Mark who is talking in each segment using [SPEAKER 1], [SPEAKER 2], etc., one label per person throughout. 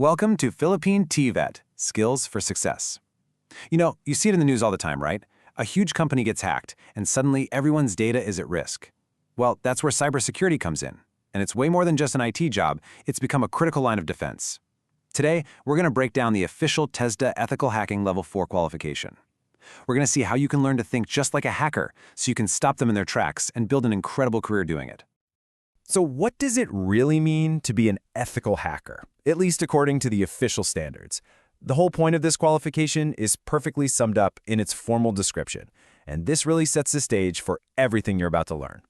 [SPEAKER 1] Welcome to Philippine TVET, Skills for Success. You see it in the news all the time, right? A huge company gets hacked, and suddenly everyone's data is at risk. Well, that's where cybersecurity comes in. And it's way more than just an IT job, it's become a critical line of defense. Today, we're going to break down the official TESDA Ethical Hacking Level 4 qualification. We're going to see how you can learn to think just like a hacker, so you can stop them in their tracks and build an incredible career doing it.
[SPEAKER 2] So what does it really mean to be an ethical hacker, at least according to the official standards? The whole point of this qualification is perfectly summed up in its formal description, and this really sets the stage for everything you're about to learn.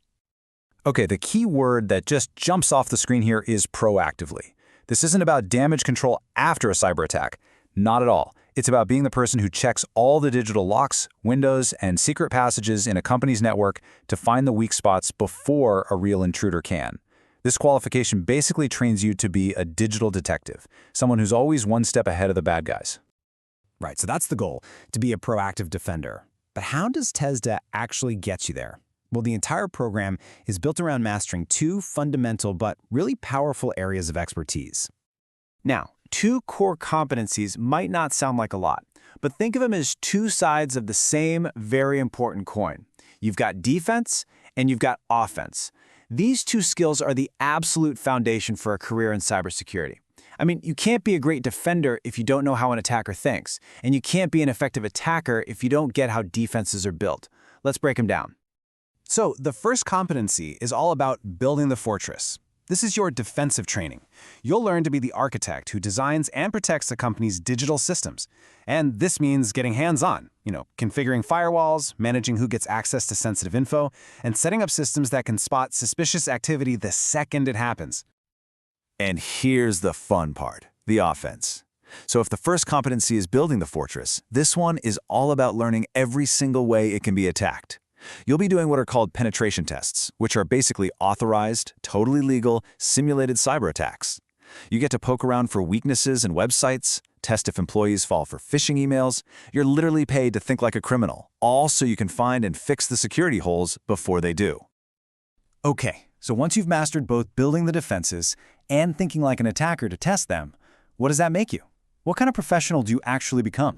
[SPEAKER 2] Okay, the key word that just jumps off the screen here is proactively. This isn't about damage control after a cyber attack. Not at all. It's about being the person who checks all the digital locks, windows, and secret passages in a company's network to find the weak spots before a real intruder can. This qualification basically trains you to be a digital detective, someone who's always one step ahead of the bad guys.
[SPEAKER 3] Right, so that's the goal, to be a proactive defender. But how does TESDA actually get you there? Well, the entire program is built around mastering two fundamental but really powerful areas of expertise. Now, two core competencies might not sound like a lot, but think of them as two sides of the same very important coin. You've got defense and you've got offense. These two skills are the absolute foundation for a career in cybersecurity. I mean, you can't be a great defender if you don't know how an attacker thinks, and you can't be an effective attacker if you don't get how defenses are built. Let's break them down. So, the first competency is all about building the fortress. This is your defensive training. You'll learn to be the architect who designs and protects the company's digital systems. And this means getting hands-on, configuring firewalls, managing who gets access to sensitive info, and setting up systems that can spot suspicious activity the second it happens.
[SPEAKER 1] And here's the fun part, the offense. So if the first competency is building the fortress, this one is all about learning every single way it can be attacked. You'll be doing what are called penetration tests, which are basically authorized, totally legal, simulated cyber attacks. You get to poke around for weaknesses in websites, test if employees fall for phishing emails. You're literally paid to think like a criminal, all so you can find and fix the security holes before they do.
[SPEAKER 3] Okay, so once you've mastered both building the defenses and thinking like an attacker to test them, what does that make you? What kind of professional do you actually become?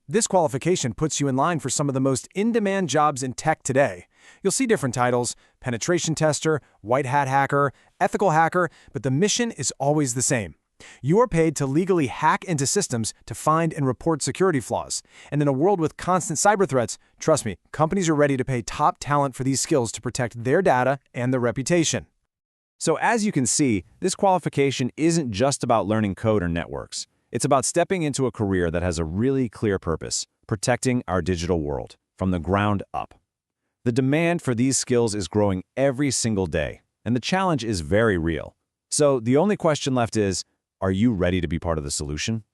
[SPEAKER 4] This qualification puts you in line for some of the most in-demand jobs in tech today. You'll see different titles: penetration tester, white hat hacker, ethical hacker, but the mission is always the same. You are paid to legally hack into systems to find and report security flaws. And in a world with constant cyber threats, trust me, companies are ready to pay top talent for these skills to protect their data and their reputation.
[SPEAKER 2] So as you can see, this qualification isn't just about learning code or networks. It's about stepping into a career that has a really clear purpose, protecting our digital world from the ground up. The demand for these skills is growing every single day, and the challenge is very real. So the only question left is, are you ready to be part of the solution?